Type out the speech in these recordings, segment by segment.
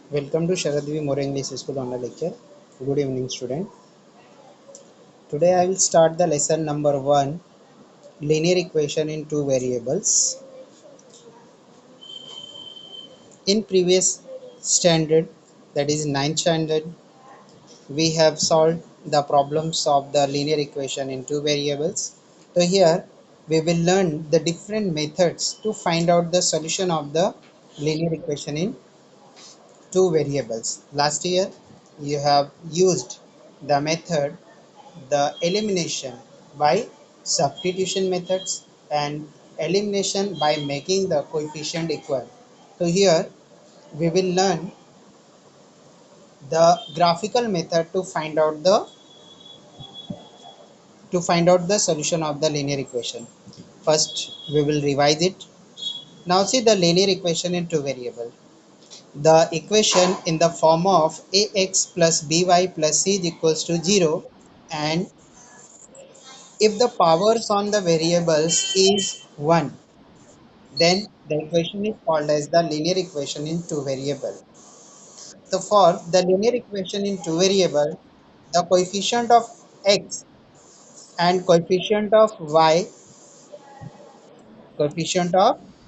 Welcome to Sharadvi More English School online lecture. Good evening, student. Today I will start the lesson number 1, linear equation in two variables. In previous standard, that is ninth standard, we have solved the problems of the linear equation in two variables. So here we will learn the different methods to find out the solution of the linear equation in two variables. Last year you have used the method the elimination by substitution methods and elimination by making the coefficient equal. So here we will learn the graphical method to find out the solution of the linear equation. First we will revise it. Now see the linear equation in two variable. The equation in the form of ax plus by plus c is equals to 0, and if the powers on the variables is 1, then the equation is called as the linear equation in two variable. So for the linear equation in two variable, the coefficient of x and coefficient of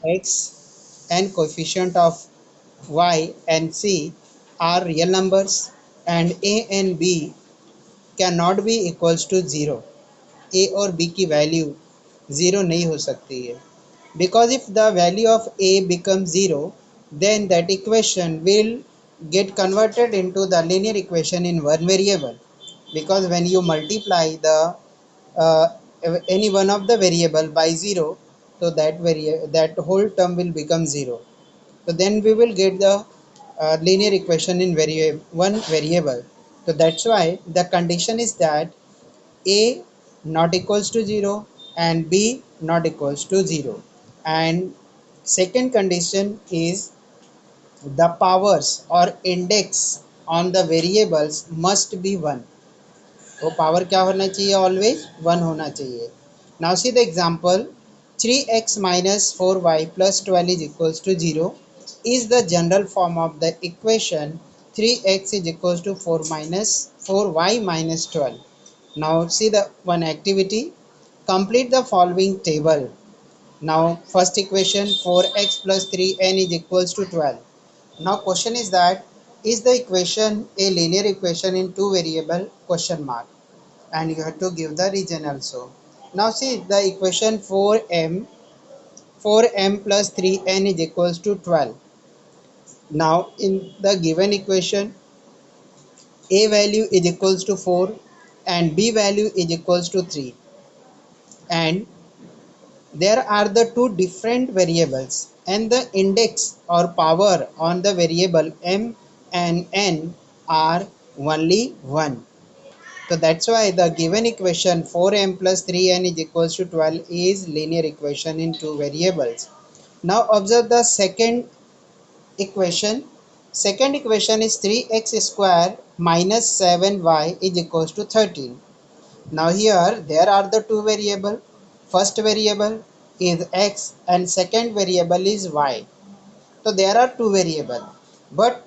x and coefficient of y and c are real numbers, and a and b cannot be equals to 0. a और b की value 0 नहीं हो सकती है, because if the value of a becomes 0, then that equation will get converted into the linear equation in one variable, because when you multiply the uh, any one of the variable by 0, so that whole term will become 0. So then we will get the linear equation in one variable. So that's why the condition is that a not equals to 0 and b not equals to 0, and second condition is the powers or index on the variables must be 1. तो power क्या होना चाहिए? Always 1 होना चाहिए. Now see the example. 3x minus 4y plus 12 is equals to 0 is the general form of the equation 3x is equals to 4y minus 12. Now see the one activity. Complete the following table. Now first equation 4x plus 3n is equals to 12. Now question is that, is the equation a linear equation in two variable? Question mark. And you have to give the region also. Now see the equation 4m plus 3n is equals to 12. Now in the given equation, a value is equals to 4 and b value is equals to 3, and there are the two different variables, and the index or power on the variable m and n are only 1. So that's why the given equation 4m plus 3n is equals to 12 is linear equation in two variables. Now observe the second equation. Second equation is 3x square minus 7y is equals to 13. Now here there are the two variable. First variable is x and second variable is y. So there are two variable, but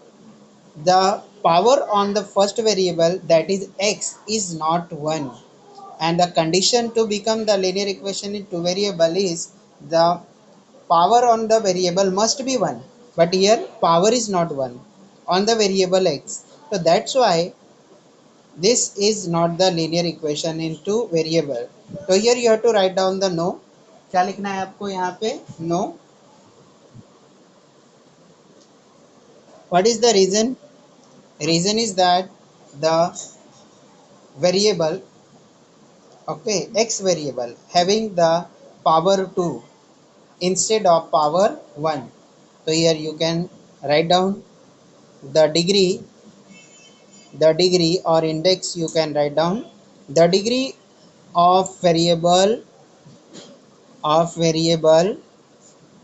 the power on the first variable, that is x, is not 1, and the condition to become the linear equation in two variable is the power on the variable must be 1, but here power is not 1 on the variable x. So that's why this is not the linear equation in two variable. So here you have to write down the no. क्या लिखना है आपको यहाँ पे? No. What is the reason? Reason is that the variable, okay, x variable having the power 2 instead of power 1. So here you can write down the degree or index. You can write down the degree of variable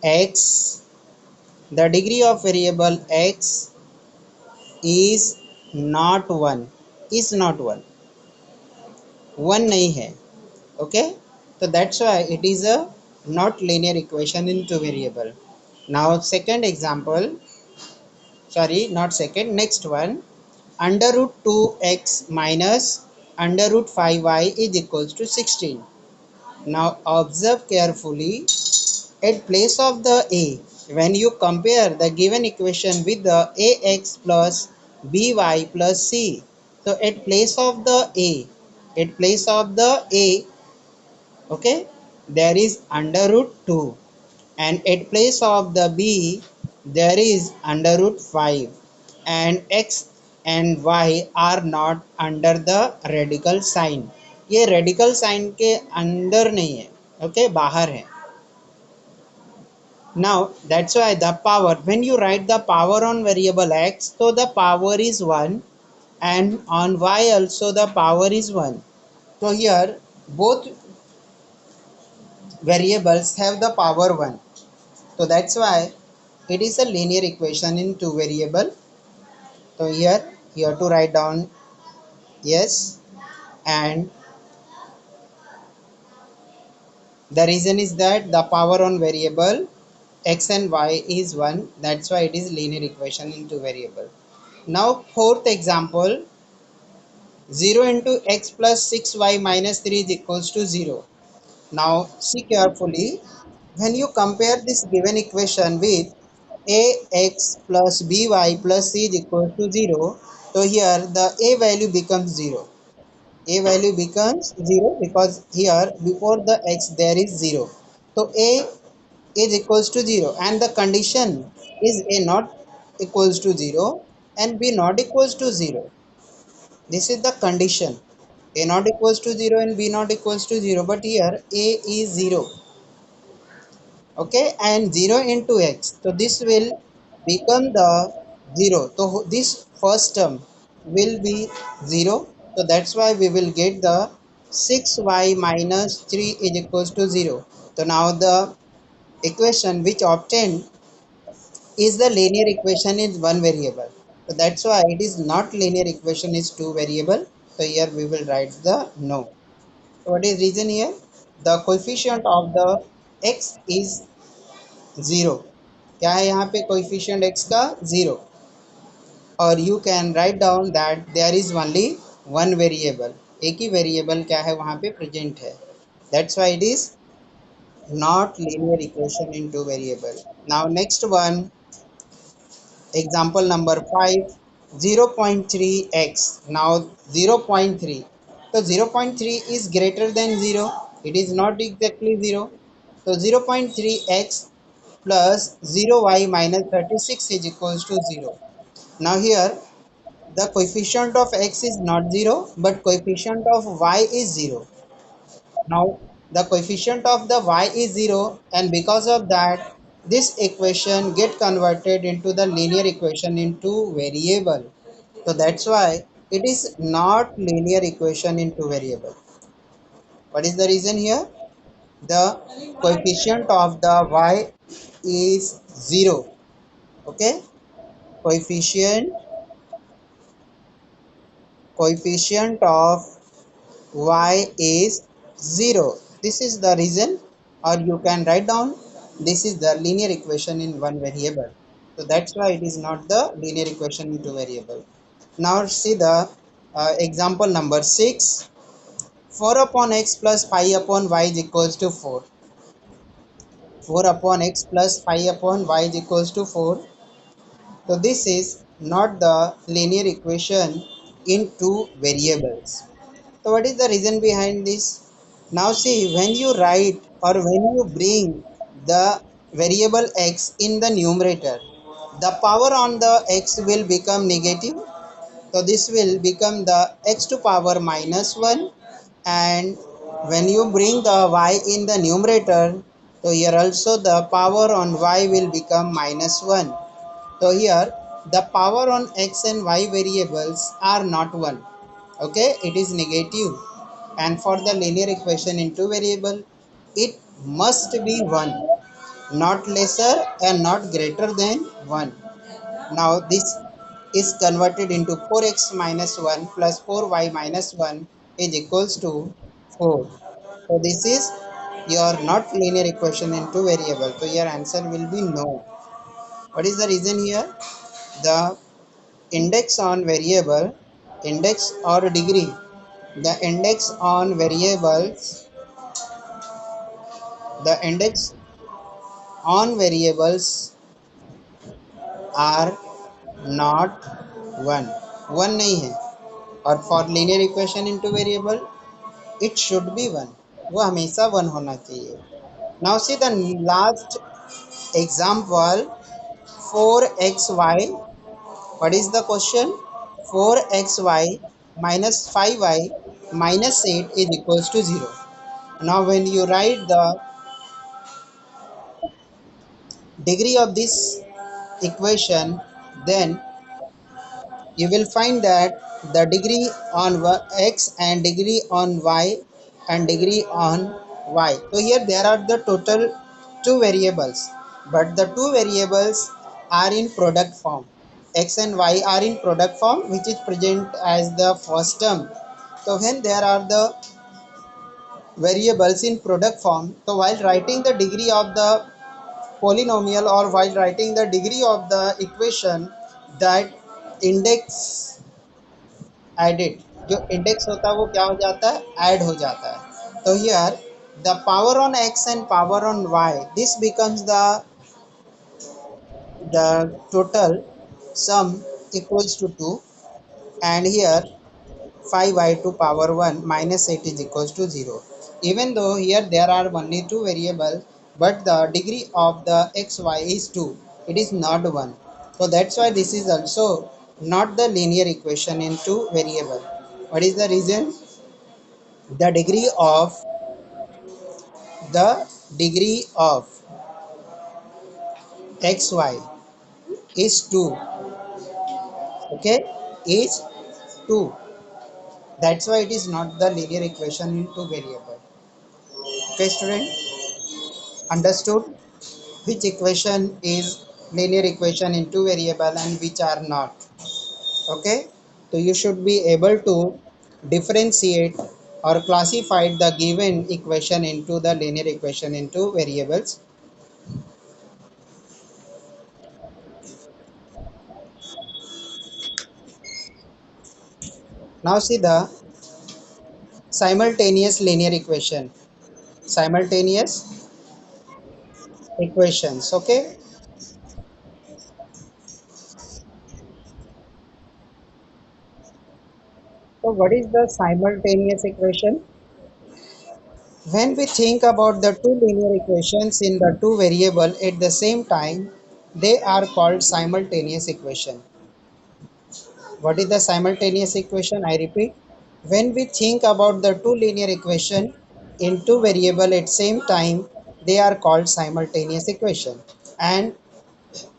x. The degree of variable x is not 1, is not 1 नहीं है. Okay, so that's why it is a not linear equation in two variable. Now second example, sorry, not second, next one. Under root 2x minus under root 5y is equals to 16. Now observe carefully. At place of the a, when you compare the given equation with the ax plus by plus c, so at place of the a, at place of the a, okay, there is under root 2, and at place of the b there is under root 5, and x and y are not under the radical sign. ये radical sign के अंदर नहीं है, okay, बाहर है. Now that's why the power, when you write the power on variable x, so the power is 1, and on y also the power is 1. So here both variables have the power 1. So that's why it is a linear equation in two variable. So here you have to write down yes, and the reason is that the power on variable x and y is 1. That's why it is linear equation in two variable. Now fourth example, 0 into x plus 6y minus 3 is equals to 0. Now see carefully, when you compare this given equation with ax plus by plus c is equals to 0, so here the a value becomes 0. A value becomes 0 because here before the x there is 0. So a is equals to 0, and the condition is a not equals to 0 and b not equals to 0. This is the condition. A not equals to 0 and b not equals to 0, but here a is 0, okay, and 0 into x, so this will become the 0. So this first term will be 0, so that's why we will get the 6y minus 3 is equals to 0. So now the equation which obtained is the linear equation in one variable, so that's why it is not linear equation is two variable. So here we will write the no. So what is reason here? The coefficient of the x is 0. क्या है यहाँ पे coefficient x का 0, और you can write down that there is only one variable. एक ही variable क्या है वहाँ पे present है. That's why it is not linear equation in two variable. Now next one, example number 5, 0.3x. Now 0.3. So 0.3 is greater than 0. It is not exactly 0. So 0.3x plus 0y minus 36 is equals to 0. Now here the coefficient of x is not 0, but coefficient of y is 0. Now the coefficient of the y is 0, and because of that this equation get converted into the linear equation into variable. So that's why it is not linear equation into variable. What is the reason here? The coefficient of the y is 0. Okay, coefficient of y is 0. This is the reason, or you can write down this is the linear equation in one variable. So that's why it is not the linear equation in two variable. Now see the example number 6. 4 upon x plus 5 upon y is equals to 4. 4 upon x plus 5 upon y is equals to 4. So this is not the linear equation in two variables. So what is the reason behind this? Now see, when you write or when you bring the variable x in the numerator, the power on the x will become negative. So this will become the x to power minus 1, and when you bring the y in the numerator, so here also the power on y will become minus 1. So here the power on x and y variables are not 1. Okay, it is negative. And for the linear equation in two variable, it must be 1, not lesser and not greater than 1. Now this is converted into 4x minus 1 plus 4y minus 1 is equals to 4. So this is your not linear equation in two variable. So your answer will be no. What is the reason here? The index on variable, index or degree, the index on variables, the index on variables are not one, one नहीं है. और for linear equation into variable it should be one, वो हमेशा one होना चाहिए. Now see the last example, 4xy. What is the question? 4xy minus 5y minus 8 is equals to 0. Now when you write the degree of this equation, then you will find that the degree on x and degree on y and degree on y. So here there are the total two variables, but the two variables are in product form. X and y are in product form, which is present as the first term. So when there are the variables in product form, so while writing the degree of the polynomial or while writing the degree of the equation, that index edit, जो index होता है वो क्या हो जाता है, add हो जाता है. तो here the power on X and power on Y, this becomes the total sum equals to 2, and here 5y to power 1 minus 8 is equals to 0. Even though here there are only two variables, but the degree of the xy is 2, it is not 1. So that's why this is also not the linear equation in two variable. What is the reason? The degree of xy is 2. Okay, is 2. That's why it is not the linear equation in two variable. Okay student, understood which equation is linear equation in two variable and which are not? Okay, so you should be able to differentiate or classify the given equation into the linear equation into variables. Now see the simultaneous linear equation, simultaneous equations. Okay, so what is the simultaneous equation? When we think about the two linear equations in the two variable at the same time, they are called simultaneous equation. What is the simultaneous equation? I repeat, when we think about the two linear equation in two variable at same time, they are called simultaneous equation. And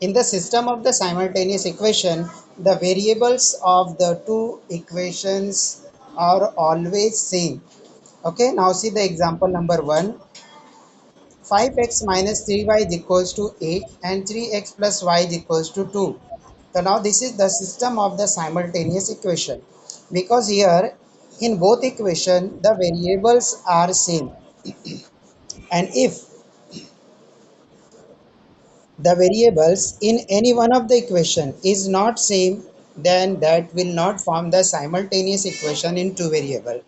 in the system of the simultaneous equation, the variables of the two equations are always same. Okay, now see the example number 1. 5x minus 3y is equals to 8 and 3x plus y is equals to 2. So now this is the system of the simultaneous equation, because here in both equation the variables are same, and if the variables in any one of the equation is not same, then that will not form the simultaneous equation in two variable.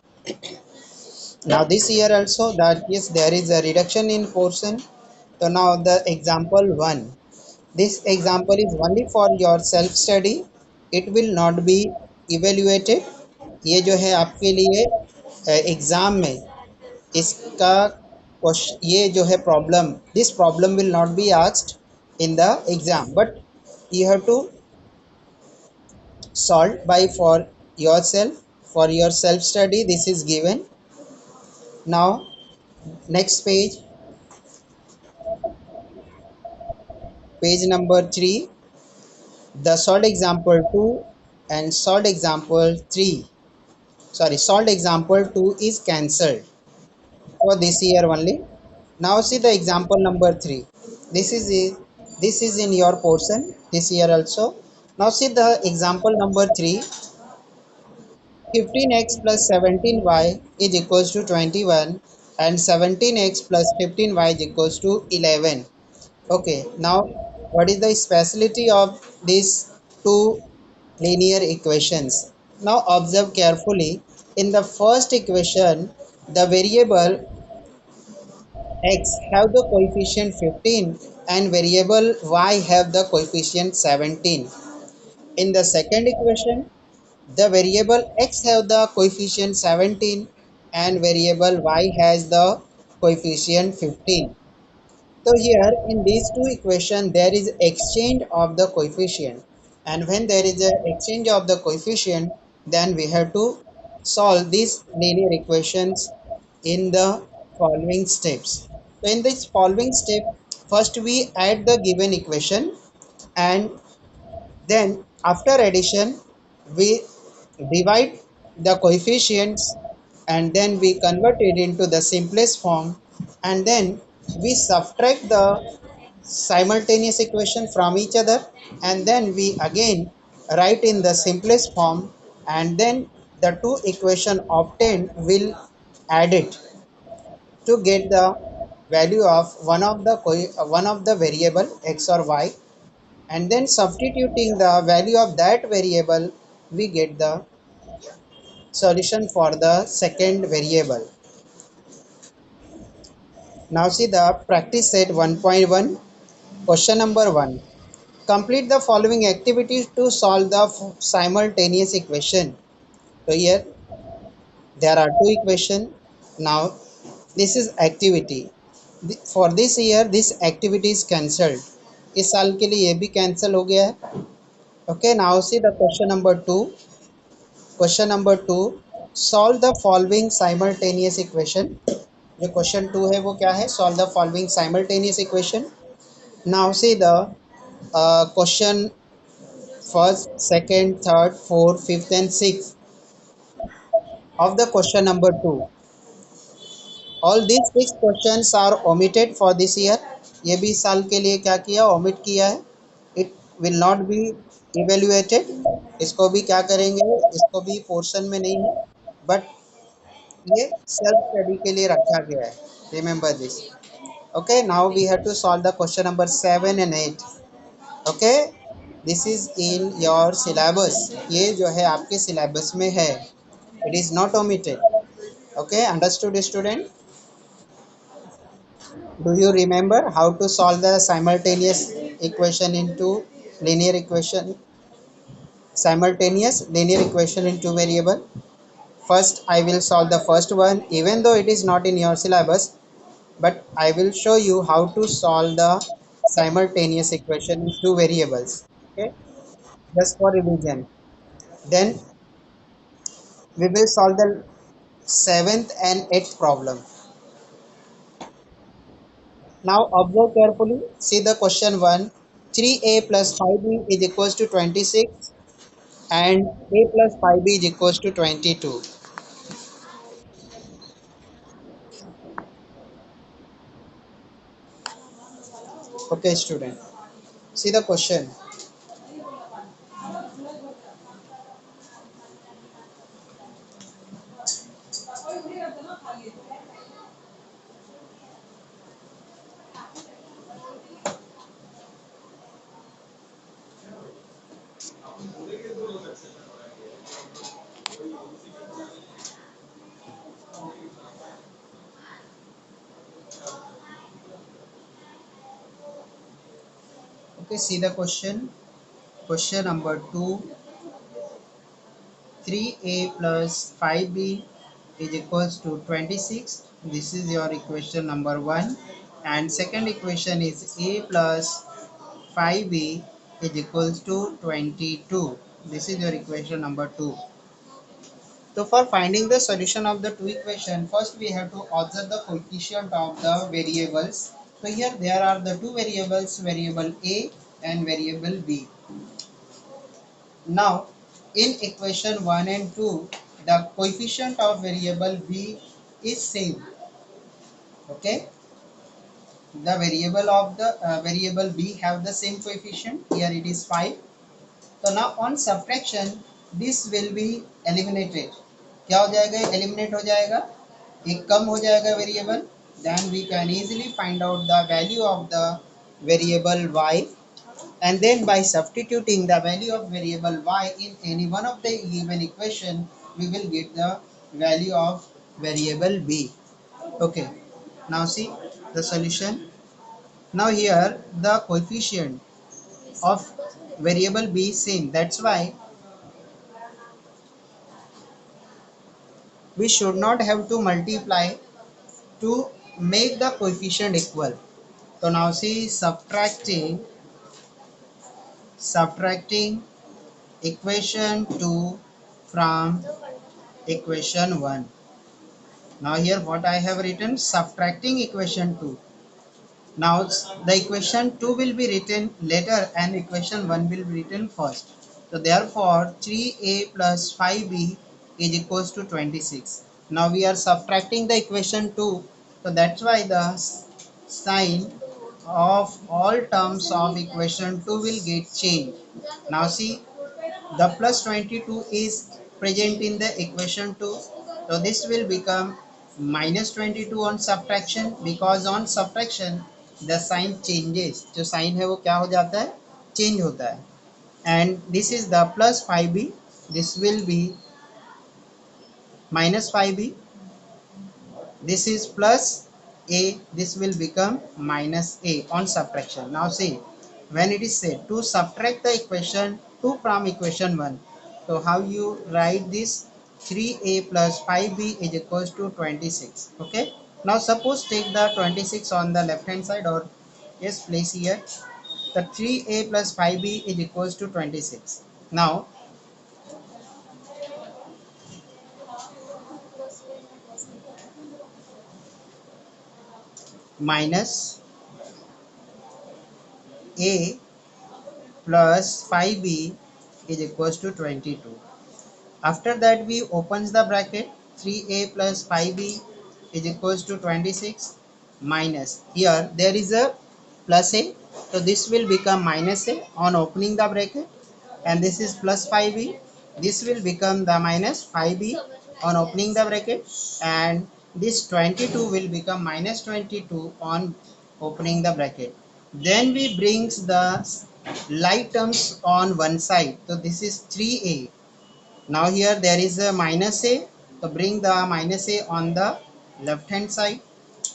Now this here also that yes there is a reduction in portion. So now the example 1, this example is only for your self study, it will not be evaluated. ये जो है आपके लिए exam में इसका ये जो है problem, this problem will not be asked in the exam, but you have to solve by for yourself, for your self study this is given. Now next page, page number 3, the solved example 2 and solved example 3, sorry, solved example 2 is cancelled for this year only. Now see the example number 3, this is it, this is in your portion this year also. Now see the example number 3, 15x plus 17y is equals to 21 and 17x plus 15y is equals to 11. Okay, now what is the speciality of this two linear equations. Now observe carefully. In the first equation, the variable x have the coefficient 15 and variable y have the coefficient 17. In the second equation, the variable x have the coefficient 17 and variable y has the coefficient 15. So here in these two equations there is exchange of the coefficient, and when there is a exchange of the coefficient, then we have to solve these linear equations in the following steps. So in this following step, first we add the given equation, and then after addition we divide the coefficients, and then we convert it into the simplest form, and then we subtract the simultaneous equation from each other, and then we again write in the simplest form, and then the two equation obtained will add it to get the value of one of the variable x or y, and then substituting the value of that variable we get the solution for the second variable. Now see the practice set 1.1. Question number 1. Complete the following activities to solve the simultaneous equation. So here there are two equations. Now this is activity. For this year this activity is cancelled. इस साल के लिए ये भी cancel हो गया है. Okay, now see the question number 2. Question number 2. Solve the following simultaneous equation. जो क्वेश्चन 2 है वो क्या है? Solve the following simultaneous equation. Now see the question first, second, third, fourth, fifth and sixth of the question number 2. All these 6 questions are omitted for this year. ये भी इस साल के लिए क्या किया? Omit किया है. It will not be evaluated. इसको भी क्या करेंगे? इसको भी पोर्शन में नहीं है, बट ये सेल्फ स्टडी के लिए रखा गया है. Remember this. Okay, now we have to solve the question number 7 and 8. Okay, this is in your syllabus. ये जो है आपके syllabus में है. It is not omitted. Okay, understood student? Do you remember how to solve the simultaneous equation into linear equation? Simultaneous linear equation into variable. First, I will solve the first one, even though it is not in your syllabus, but I will show you how to solve the simultaneous equation into variables. Okay, just for revision. Then we will solve the seventh and eighth problem. Now observe carefully. See the question 1. 3a plus 5b is equals to 26 and a plus 5b is equals to 22. Okay student. See the question. Okay, see the question. Question number 2. 3a plus 5b is equals to 26. This is your equation number 1. And second equation is a plus 5b is equals to 22. This is your equation number 2. So for finding the solution of the two equation, first we have to observe the coefficient of the variables. So here there are the two variables, variable a and variable b. Now in equation 1 and 2, the coefficient of variable b is same. Okay, the variable of the variable b have the same coefficient. Here it is 5. So now on subtraction this will be eliminated. क्या हो जाएगा? Eliminate हो जाएगा. एक कम हो जाएगा variable. Then we can easily find out the value of the variable y. and then by substituting the value of variable y in any one of the given equation, we will get the value of variable b. Okay, now see the solution. Now here the coefficient of variable b is same, that's why we should not have to multiply to make the coefficient equal. So now see subtracting equation 2 from equation 1. Now here what I have written, subtracting equation 2. Now the equation 2 will be written later and equation 1 will be written first. So therefore 3a plus 5b is equals to 26. Now we are subtracting the equation 2. So that's why the sign of all terms of equation 2 will get changed. Now see the plus 22 is present in the equation 2. So this will become minus 22 on subtraction, because on subtraction the sign changes. जो sign है वो क्या हो जाता है, change होता है. And this is the plus 5b, this will be minus 5b, this is plus a, this will become minus a on subtraction. Now see, when it is said to subtract the equation 2 from equation 1, so how you write this, 3a plus 5b is equals to 26. Okay, now suppose take the 26 on the left hand side, or yes, place here the 3a plus 5b is equals to 26. Now minus a plus 5b is equals to 22. After that we opens the bracket, 3a plus 5b is equals to 26, minus, here there is a plus a, so this will become minus a on opening the bracket, and this is plus 5b, this will become the minus 5b on opening the bracket, and this 22 will become minus 22 on opening the bracket. Then we brings the like terms on one side, so this is 3a. Now here there is a minus a, so bring the minus a on the left hand side,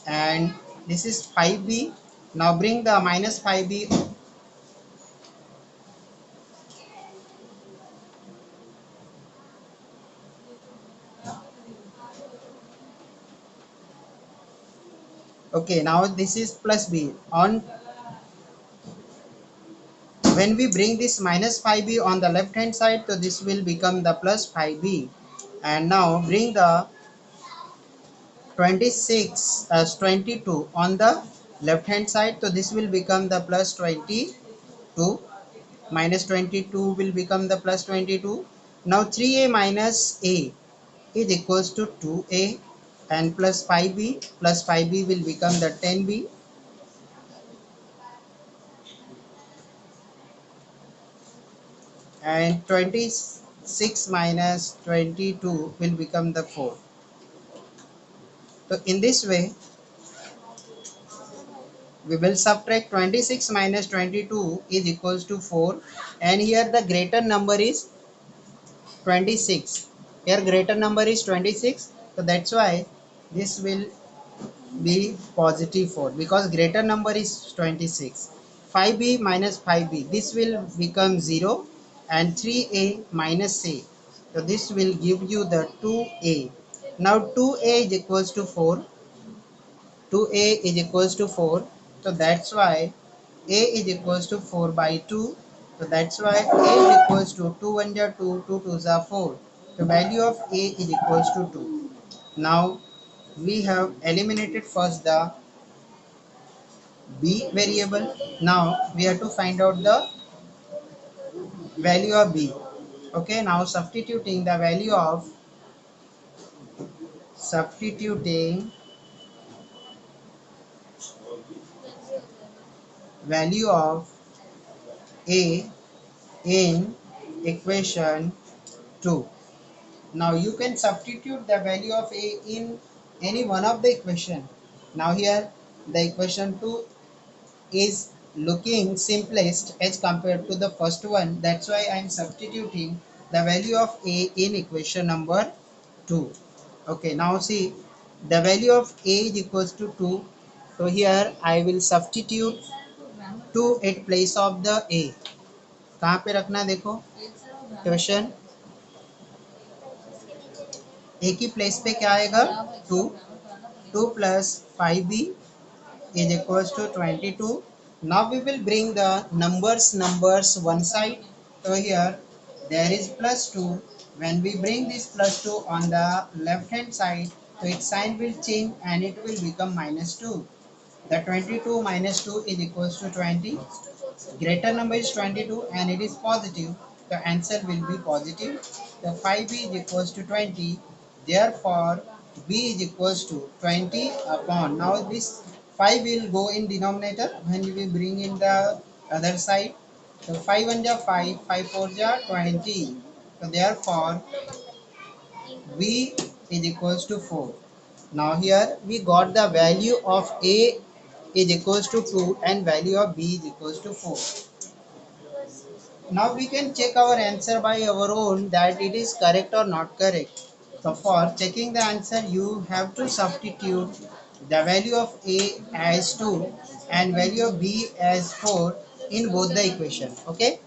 and this is 5b. Now bring the minus 5b. Okay, now this is plus b. On when we bring this minus 5b on the left hand side, so this will become the plus 5b. And now bring the 26 as 22 on the left hand side, so this will become the plus 22. Minus 22 will become the plus 22. Now 3a minus a is equals to 2a, and plus 5b will become the 10b, and 26 minus 22 will become the 4. So in this way we will subtract 26 minus 22 is equals to 4, and here the greater number is 26. Here greater number is 26, so that's why this will be positive 4, because greater number is 26. 5b minus 5b, this will become 0, and 3a minus a, so this will give you the 2a. Now 2a is equals to 4, 2a is equals to 4, so that's why a is equals to 4 by 2, so that's why a is equals to 2 1 are 2, 2 2s are 4, the value of a is equals to 2. Now we have eliminated first the b variable. Now we have to find out the value of b. Okay, now substituting value of a in equation 2. Now you can substitute the value of a in any one of the equation. Now here the equation 2 is looking simplest as compared to the first one. That's why I'm substituting the value of a in equation number 2. Okay, now see, the value of a is equals to 2. So here I will substitute 2 at place of the a. कहाँ पे रखना है देखो question, ए की place पे क्या आएगा 2, 2 plus 5b is equals to 22. Now we will bring the numbers one side. So here there is plus 2. When we bring this plus 2 on the left hand side, so its sign will change and it will become minus 2. The 22 minus 2 is equals to 20. Greater number is 22 and it is positive. The answer will be positive. The 5b is equals to 20. Therefore, b is equals to 20 upon. Now this 5 will go in denominator when we bring in the other side. So 5 1 ja 5, 5 4 ja 20. So therefore, b is equals to 4. Now here we got the value of a is equals to 2 and value of b is equals to 4. Now we can check our answer by our own that it is correct or not correct. So for checking the answer, you have to substitute the value of a as 2 and value of b as 4 in both the equation. Okay.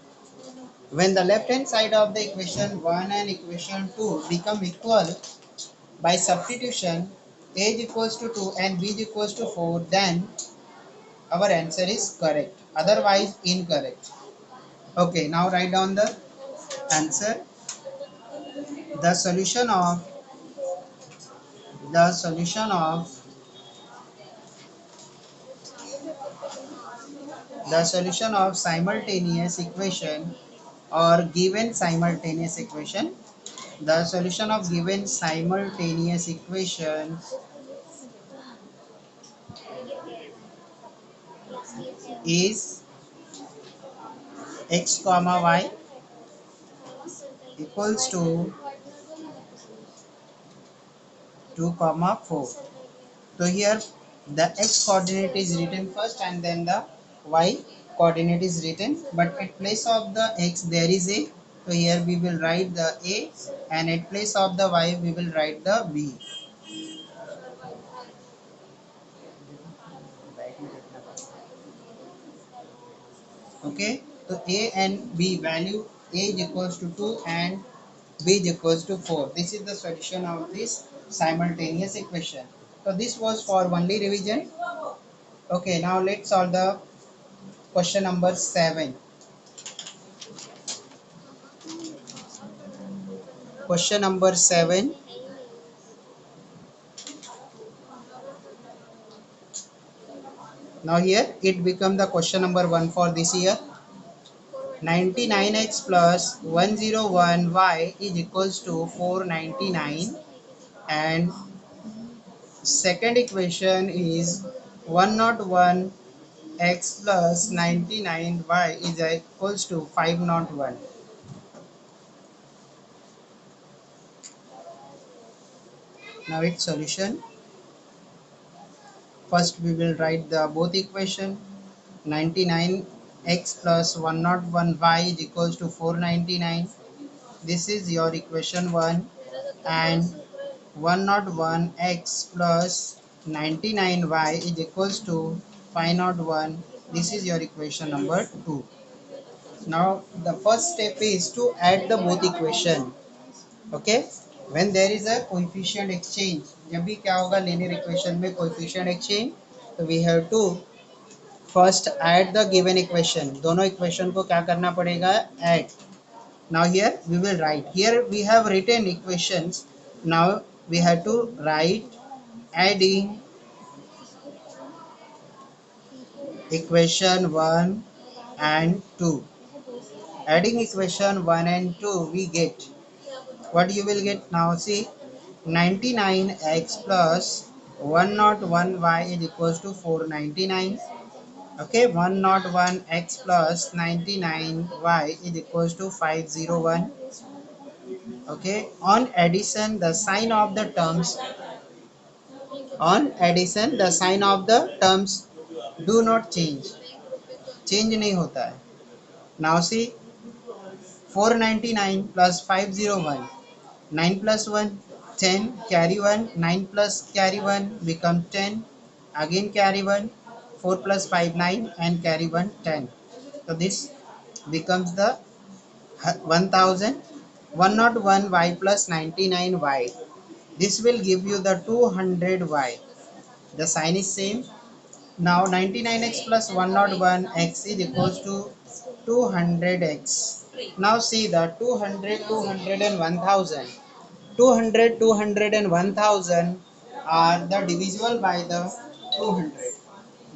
When the left hand side of the equation 1 and equation 2 become equal by substitution, a is equals to 2 and b is equals to 4, then our answer is correct. Otherwise incorrect. Okay. Now write down the answer. The solution of the solution of the solution of simultaneous equation or given simultaneous equation, the solution of given simultaneous equation is x comma y equals to 2 comma 4. So here the x coordinate is written first and then the y coordinate is written, but at place of the x there is a, so here we will write the a and at place of the y we will write the b. Okay, so a and b value, a is equals to 2 and b is equals to 4. This is the solution of this simultaneous equation. So this was for only revision. Okay, now let's solve the question number 7. Question number 7. Now here it become the question number 1 for this year. 99x plus 101y is equals to 499, and second equation is 101x plus 99y is equals to 501. Now its solution. First we will write the both equation. 99x plus 101y is equals to 499. This is your equation 1, and 101x plus 99y is equals to 501. This is your equation number 2. Now the first step is to add the both equation. Okay, when there is a coefficient exchange, जब भी क्या होगा linear equation में coefficient exchange, तो we have to first add the given equation. दोनों equation को क्या करना पड़ेगा, add. Now here we will write, here we have written equations, now we have to write adding equation 1 and 2. Adding equation 1 and 2 we get, what you will get now, see, 99x plus 101y is equals to 499. Okay, 101x plus 99y is equals to 501. Okay, on addition the sign of the terms, do not change. Change नहीं होता है. Now see 499 plus 501. 9 plus 1 10, carry 1, 9 plus carry 1 become 10, again carry 1, 4 plus 5 9, and carry 1 10. So this becomes the 1000 101 y plus 99 y. This will give you the 200 y. The sign is same. Now 99x plus 101 x is equals to 200x. Now see the 200, 200 and 1000. 200, 200 and 1000 are the divisible by the 200.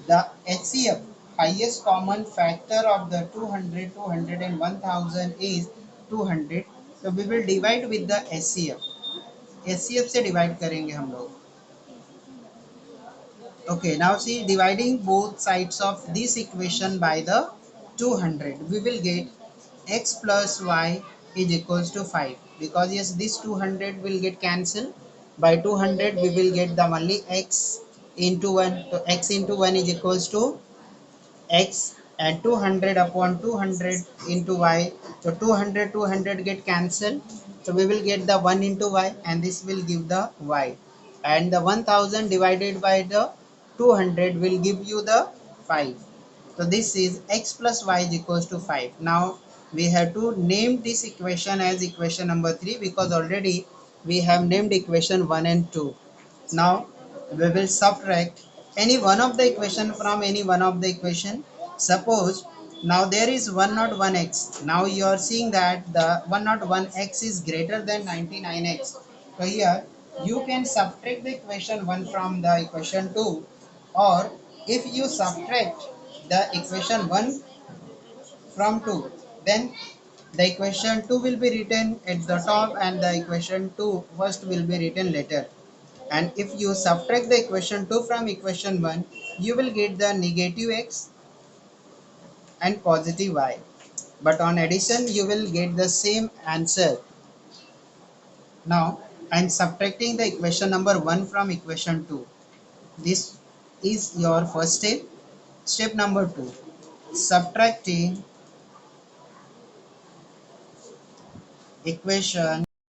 The HCF, highest common factor of the 200, 200 and 1000 is 200. So we will divide with the HCF. HCF से divide करेंगे हम लोग. Okay, now see dividing both sides of this equation by the 200, we will get x plus y is equals to 5, because yes, this 200 will get cancelled. By 200 we will get the only x into 1. So x into 1 is equals to x, and 200 upon 200 into y. So 200 200 get cancelled, so we will get the 1 into y, and this will give the y, and the 1000 divided by the 200 will give you the 5. So this is x plus y is equals to 5. Now we have to name this equation as equation number 3, because already we have named equation 1 and 2. Now we will subtract any one of the equation from any one of the equation. Suppose now there is 101x. Now you are seeing that the 101x is greater than 99x. So here you can subtract the equation 1 from the equation 2, or if you subtract the equation 1 from 2, then the equation 2 will be written at the top and the equation 2 first will be written later. And if you subtract the equation 2 from equation 1, you will get the negative x and positive y. But on addition, you will get the same answer. Now, I am subtracting the equation number 1 from equation 2. This is your first step. Step number 2. Subtracting equation